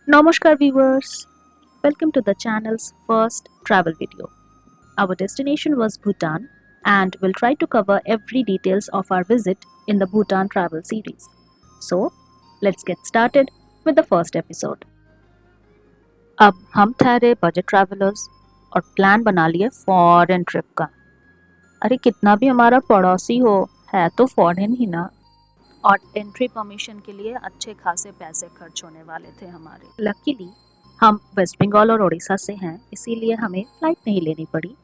Namaskar viewers, welcome to the channel's first travel video. Our destination was Bhutan and we'll try to cover every details of our visit in the Bhutan travel series. So, let's get started with the first episode. अब हम ठहरे budget travellers और plan बना लिए foreign trip का। अरे कितना भी हमारा पड़ोसी हो, है तो फॉरेन ही ना। और एंट्री परमिशन के लिए अच्छे खासे पैसे खर्च होने वाले थे हमारे। लकीली हम वेस्ट बंगाल और उड़ीसा से हैं, इसीलिए हमें फ्लाइट नहीं लेनी पड़ी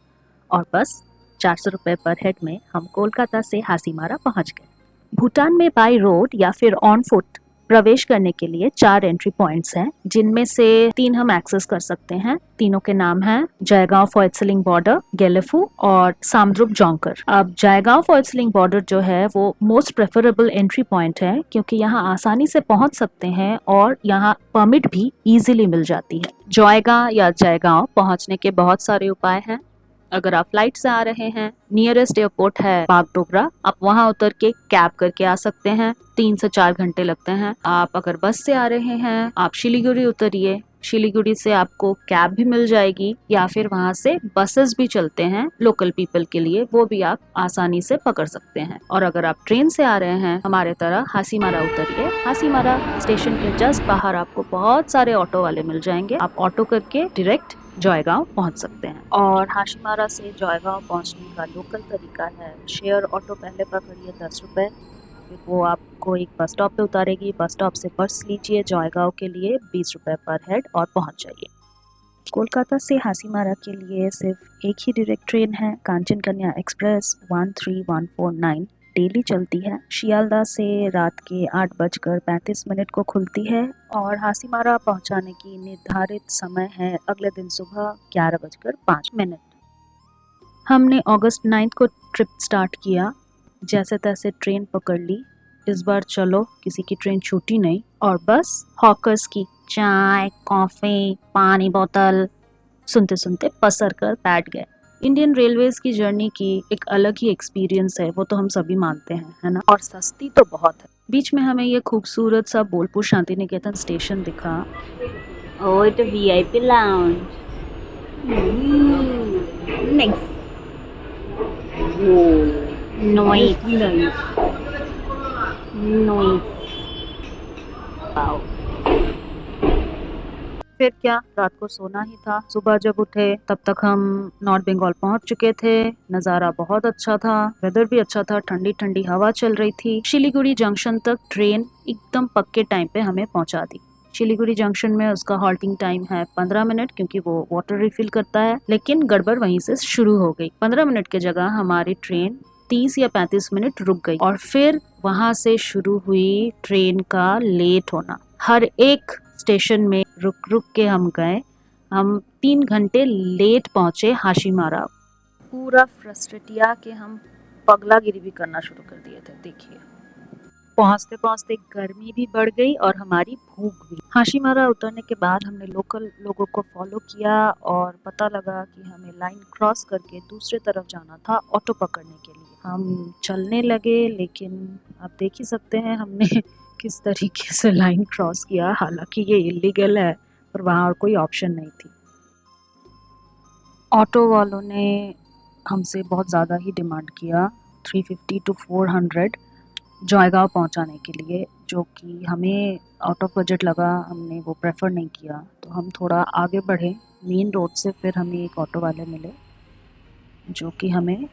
और बस 400 रुपये पर हेड में हम कोलकाता से हासीमारा पहुंच गए। भूटान में बाय रोड या फिर ऑन फुट प्रवेश करने के लिए 4 एंट्री पॉइंट्स हैं, जिनमें से 3 हम एक्सेस कर सकते हैं। तीनों के नाम हैं जयगांव फॉयत्सलिंग बॉर्डर, गेलेफू और सामद्रुप जोंकर। अब जयगांव फॉयत्सलिंग बॉर्डर जो है वो मोस्ट प्रेफरेबल एंट्री पॉइंट है, क्योंकि यहाँ आसानी से पहुंच सकते हैं और यहाँ परमिट भी इजीली मिल जाती है। जयगांव या जयगांव पहुंचने के बहुत सारे उपाय हैं। अगर आप फ्लाइट से आ रहे हैं, नियरेस्ट एयरपोर्ट है बागडोगरा, आप वहां उतर के कैब करके आ सकते हैं। 3 से 4 घंटे लगते हैं। आप अगर बस से आ रहे हैं, आप शिलीगुड़ी उतरिए। शिलीगुड़ी से आपको कैब भी मिल जाएगी या फिर वहां से बसेस भी चलते हैं लोकल पीपल के लिए, वो भी आप आसानी से पकड़ सकते हैं। और अगर आप ट्रेन से आ रहे हैं हमारे तरह, हासीमारा उतरिए। हासीमारा स्टेशन के जस्ट बाहर आपको बहुत सारे ऑटो वाले मिल जाएंगे। आप ऑटो करके डायरेक्ट जयगांव पहुंच सकते हैं। और हाशीमारा से जयगांव पहुंचने का लोकल तरीका है शेयर ऑटो। पहले पकड़िए 10 रुपये, फिर वो आपको एक बस स्टॉप पे उतारेगी। बस स्टॉप से बस लीजिए जयगांव के लिए 20 रुपये पर हेड और पहुंच जाइए। कोलकाता से हासीमारा के लिए सिर्फ एक ही डायरेक्ट ट्रेन है, कांचन कन्या एक्सप्रेस 13149 डेली चलती है। शियालदह से रात के 8:35 को खुलती है और हासीमारा पहुंचाने की निर्धारित समय है अगले दिन सुबह 11:05। हमने अगस्त 9 को ट्रिप स्टार्ट किया। जैसे तैसे ट्रेन पकड़ ली। इस बार चलो किसी की ट्रेन छूटी नहीं और बस हॉकर्स की चाय, कॉफी, पानी बोतल सुनते सुनते पसर कर बैठ गए। इंडियन रेलवेज की जर्नी की एक अलग ही एक्सपीरियंस है, वो तो हम सभी मानते हैं, है ना। और सस्ती तो बहुत है। बीच में हमें ये खूबसूरत सा बोलपुर शांति निकेतन स्टेशन दिखा। Oh, ito VIP lounge. Nice. Whoa. Noise. Nice. Nice. Wow. फिर क्या, रात को सोना ही था। सुबह जब उठे तब तक हम नॉर्थ बंगाल पहुंच चुके थे। नज़ारा बहुत अच्छा था, वेदर भी अच्छा था, ठंडी ठंडी हवा चल रही थी। शिलीगुड़ी जंक्शन तक ट्रेन एकदम पक्के टाइम पे हमें पहुंचा दी। शिलीगुड़ी जंक्शन में उसका हॉल्टिंग टाइम है 15 मिनट, क्योंकि वो वाटर रिफिल करता है। लेकिन गड़बड़ वहीं से शुरू हो गई। 15 मिनट की जगह हमारी ट्रेन 30 या 35 मिनट रुक गई और फिर वहां से शुरू हुई ट्रेन का लेट होना। हर एक स्टेशन में रुक रुक के हम गए। हम 3 घंटे लेट पहुंचे हाशीमारा। पूरा फ्रस्ट्रेटिया के हम पगलागिरी भी करना शुरू कर दिए थे। देखिए, पहुंचते पहुंचते गर्मी भी बढ़ गई और हमारी भूख भी। हाशीमारा उतरने के बाद हमने लोकल लोगों को फॉलो किया और पता लगा कि हमें लाइन क्रॉस करके दूसरे तरफ जाना था ऑटो पकड़ने के लिए। हम चलने लगे, लेकिन आप देख ही सकते हैं हमने किस तरीके से लाइन क्रॉस किया। हालांकि ये इलीगल है, पर वहाँ और कोई ऑप्शन नहीं थी। ऑटो वालों ने हमसे बहुत ज़्यादा ही डिमांड किया, 350 to 400 जयगांव पहुंचाने के लिए, जो कि हमें आउट ऑफ बजट लगा। हमने वो प्रेफर नहीं किया, तो हम थोड़ा आगे बढ़े मेन रोड से। फिर हमें एक ऑटो वाले मिले जो कि हमें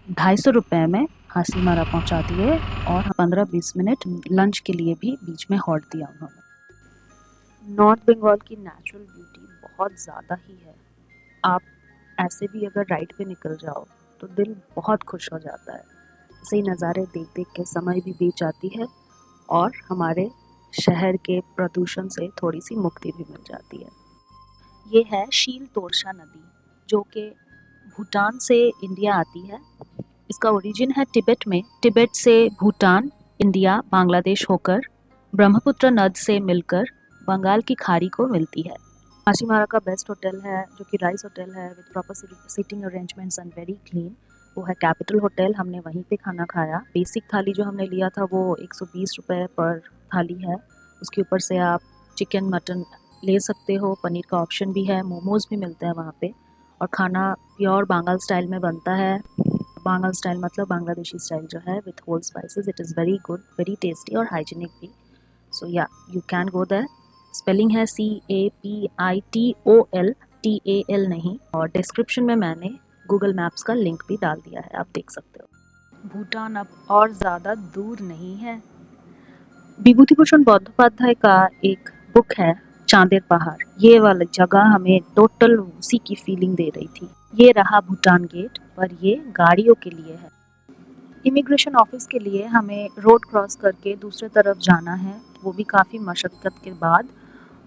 250 रुपये में हासीमारा पहुंचा दिए और 15-20 मिनट लंच के लिए भी बीच में हॉल्ट दिया उन्होंने। नॉर्थ बंगाल की नेचुरल ब्यूटी बहुत ज़्यादा ही है। आप ऐसे भी अगर राइड पे निकल जाओ तो दिल बहुत खुश हो जाता है। ऐसे ही नज़ारे देख देख के समय भी बीत जाती है और हमारे शहर के प्रदूषण से थोड़ी सी मुक्ति भी मिल जाती है। ये है शील तोरशा नदी, जो कि भूटान से इंडिया आती है। इसका ओरिजिन है तिब्बत में। तिब्बत से भूटान, इंडिया, बांग्लादेश होकर ब्रह्मपुत्र नद से मिलकर बंगाल की खाड़ी को मिलती है। हाशीमारा का बेस्ट होटल है, जो कि राइस होटल है with proper seating arrangements and very clean, वो है कैपिटल होटल। हमने वहीं पे खाना खाया। बेसिक थाली जो हमने लिया था वो 120 रुपये पर थाली है। उसके ऊपर से आप चिकन, मटन ले सकते हो, पनीर का ऑप्शन भी है, मोमोज भी मिलते हैं वहाँ पे और खाना प्योर बांगल स्टाइल में बनता है। बांगल स्टाइल मतलब बांग्लादेशी स्टाइल जो है with whole spices. It is very good, very tasty और हाइजीनिक भी। So yeah you can go there. Spelling है CAPITOL, TAL नहीं। और डिस्क्रिप्शन में मैंने गूगल मैप्स का लिंक भी डाल दिया है, आप देख सकते हो। भूटान अब और ज़्यादा दूर नहीं है। विभूतिभूषण बंदोपाध्याय का एक बुक है चांदेर पहाड़, ये वाली जगह हमें टोटल उसी की फीलिंग दे रही थी। ये रहा भूटान गेट, पर ये गाड़ियों के लिए है। इमिग्रेशन ऑफिस के लिए हमें रोड क्रॉस करके दूसरे तरफ जाना है, वो भी काफ़ी मशक्क़त के बाद।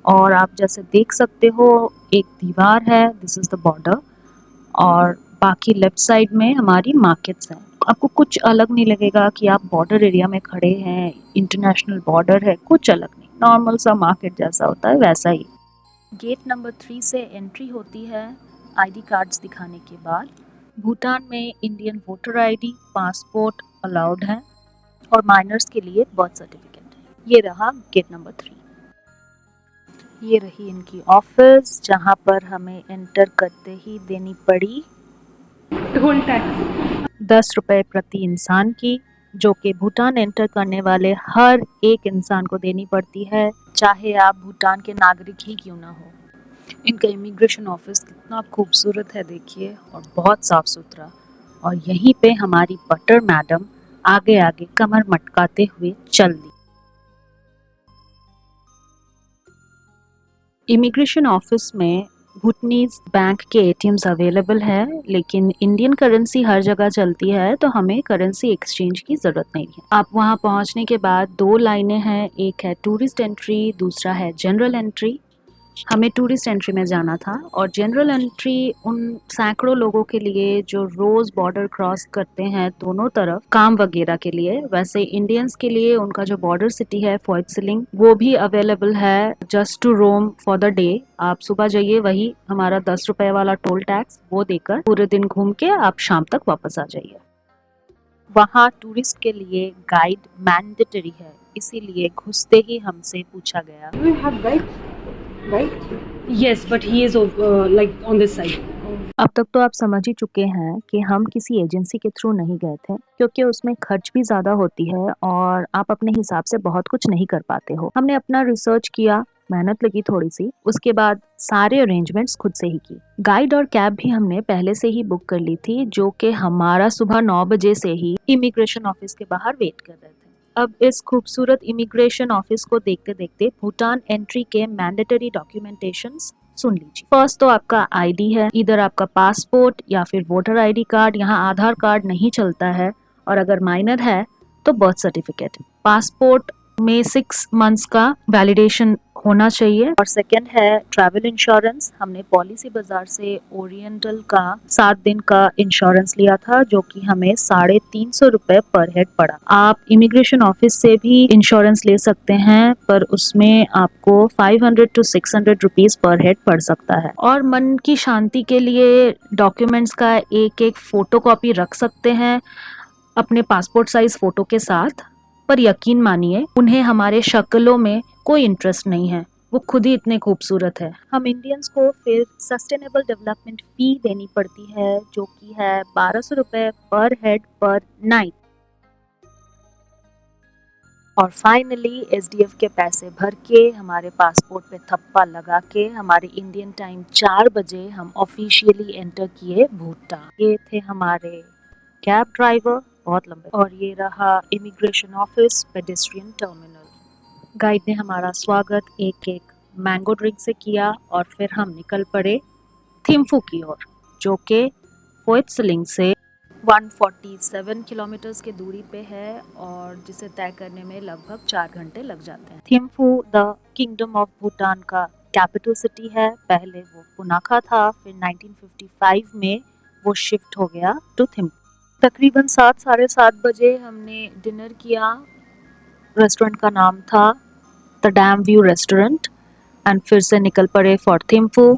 और आप जैसे देख सकते हो एक दीवार है, दिस इज़ द बॉर्डर, और बाकी लेफ्ट साइड में हमारी मार्केट्स हैं। आपको कुछ अलग नहीं लगेगा कि आप बॉर्डर एरिया में खड़े हैं, इंटरनेशनल बॉर्डर है, कुछ अलग नहीं, नॉर्मल सा मार्केट जैसा होता है वैसा ही। गेट नंबर 3 से एंट्री होती है आईडी कार्ड्स दिखाने के बाद। भूटान में Indian voter ID, passport allowed है और माइनर्स के लिए बर्थ सर्टिफिकेट। ये रहा गेट नंबर 3। ये रही इनकी ऑफिस, जहाँ पर हमें एंटर करते ही देनी पड़ी टोल टैक्स 10 रुपए प्रति इंसान की, जो कि भूटान एंटर करने वाले हर एक इंसान को देनी पड़ती है, चाहे आप भूटान के नागरिक ही क्यों ना हो। इनका इमिग्रेशन ऑफिस कितना खूबसूरत है देखिए, और बहुत साफ सुथरा। और यहीं पे हमारी बटर मैडम आगे आगे कमर मटकाते हुए चल दी। इमिग्रेशन ऑफिस में भूटनीज बैंक के एटीएम्स अवेलेबल है, लेकिन इंडियन करेंसी हर जगह चलती है, तो हमें करेंसी एक्सचेंज की ज़रूरत नहीं है। आप वहां पहुंचने के बाद 2 लाइनें हैं, एक है टूरिस्ट एंट्री, दूसरा है जनरल एंट्री। हमें टूरिस्ट एंट्री में जाना था, और जनरल एंट्री उन सैकड़ों लोगों के लिए जो रोज बॉर्डर क्रॉस करते हैं दोनों तरफ काम वगैरह के लिए। वैसे इंडियंस के लिए उनका जो बॉर्डर सिटी है फोइटसिलिंग, वो भी अवेलेबल है just to roam for the day. आप सुबह जाइए, वही हमारा 10 रुपए वाला टोल टैक्स वो देकर पूरे दिन घूम के आप शाम तक वापस आ जाइए। वहाँ टूरिस्ट के लिए गाइड मैंडेटरी है, इसीलिए घुसते ही हमसे पूछा गया, Do you have guide? Guide? Yes, but he is like on this side. अब तक तो आप समझ ही चुके हैं कि हम किसी एजेंसी के थ्रू नहीं गए थे, क्योंकि उसमें खर्च भी ज़्यादा होती है और आप अपने हिसाब से बहुत कुछ नहीं कर पाते हो। हमने अपना रिसर्च किया, मेहनत लगी थोड़ी सी, उसके बाद सारे अरेंजमेंट्स खुद से ही की। गाइड और कैब भी हमने पहले से ही बुक कर ली थी, जो कि हमारा सुबह 9 बजे से ही इमिग्रेशन ऑफिस के बाहर वेट कर रहे थे। अब इस खूबसूरत इमिग्रेशन ऑफिस को देखते देखते भूटान एंट्री के मैंडेटरी डॉक्यूमेंटेशंस सुन लीजिए। फर्स्ट तो आपका आईडी है, इधर आपका पासपोर्ट या फिर वोटर आईडी कार्ड, यहाँ आधार कार्ड नहीं चलता है, और अगर माइनर है तो बर्थ सर्टिफिकेट। पासपोर्ट में 6 मंथ्स का वैलिडेशन होना चाहिए। और सेकंड है ट्रैवल इंश्योरेंस। हमने पॉलिसी बाजार से ओरिएंटल का 7 दिन का इंश्योरेंस लिया था, जो कि हमें 350 रुपए पर हेड पड़ा। आप इमिग्रेशन ऑफिस से भी इंश्योरेंस ले सकते हैं, पर उसमें आपको 500 to 600 रुपीज पर हेड पड़ सकता है। और मन की शांति के लिए डॉक्यूमेंट्स का एक एक फोटो कॉपी रख सकते हैं अपने पासपोर्ट साइज फोटो के साथ। पर यकीन मानिए, उन्हें हमारे शक्लों में कोई इंटरेस्ट नहीं है, वो खुद ही इतने खूबसूरत है। हम इंडियंस को फिर सस्टेनेबल डेवलपमेंट फी देनी पड़ती है, जो कि है 1200 रुपए पर हेड पर नाइट। और फाइनली एसडीएफ के पैसे भर के हमारे पासपोर्ट पे थप्पा लगा के हमारे इंडियन टाइम 4 बजे हम ऑफिशियली एंटर किए भूटान। ये थे हमारे कैब ड्राइवर, बहुत लंबे। और ये रहा immigration office, pedestrian terminal. Guide ने हमारा स्वागत एक एक मैंगो ड्रिंक से किया, और फिर हम निकल पड़े थिम्फू की ओर, जो कि फोइटसिलिंग से 147 किलोमीटर्स की दूरी पे है, और जिसे तय करने में लगभग 4 घंटे लग जाते हैं। Thimphu the kingdom of Bhutan का कैपिटल सिटी है। पहले वो पुनाखा था, फिर 1955 में वो शिफ्ट हो गया टू थिम्फू। तकरीबन 7 साढ़े 7 बजे हमने डिनर किया। रेस्टोरेंट का नाम था the dam view restaurant, and फिर से निकल पड़े फॉर थिम्फू।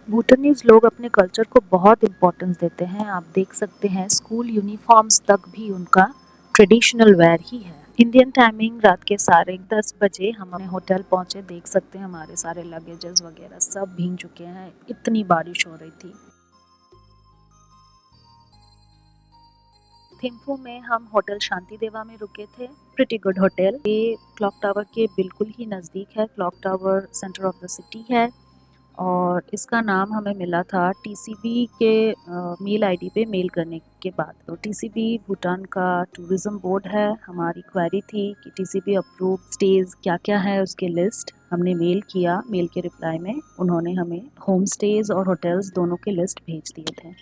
भूटानीज लोग अपने कल्चर को बहुत इम्पोर्टेंस देते हैं। आप देख सकते हैं स्कूल यूनिफॉर्म्स तक भी उनका ट्रेडिशनल वेयर ही है। इंडियन टाइमिंग रात के 10:30 हम अपने होटल पहुंचे। देख सकते हैं हमारे सारे लगेजेस वगैरह सब भीग चुके हैं, इतनी बारिश हो रही थी। थिम्फू में हम होटल शांति देवा में रुके थे। Pretty good hotel. ये क्लॉक टावर के बिल्कुल ही नज़दीक है। Clock tower centre of the city है और इसका नाम हमें मिला था टीसीबी के मेल आईडी पे मेल करने के बाद। तो टीसीबी भूटान का टूरिज्म बोर्ड है। हमारी क्वेरी थी कि टीसीबी अप्रूव स्टेज क्या क्या है, उसके लिस्ट हमने मेल किया। मेल के रिप्लाई में उन्होंने हमें होम स्टेज और होटल्स दोनों के लिस्ट भेज दिए थे।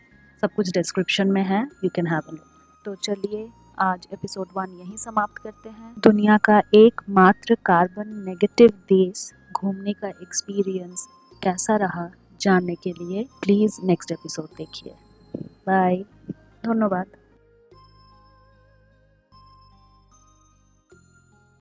सब कुछ डिस्क्रिप्शन में है, you can have a look. तो चलिए आज एपिसोड 1 यहीं समाप्त करते हैं। दुनिया का एकमात्र कार्बन नेगेटिव देश घूमने का एक्सपीरियंस कैसा रहा जानने के लिए प्लीज़ नेक्स्ट एपिसोड देखिए। बाय, धन्यवाद।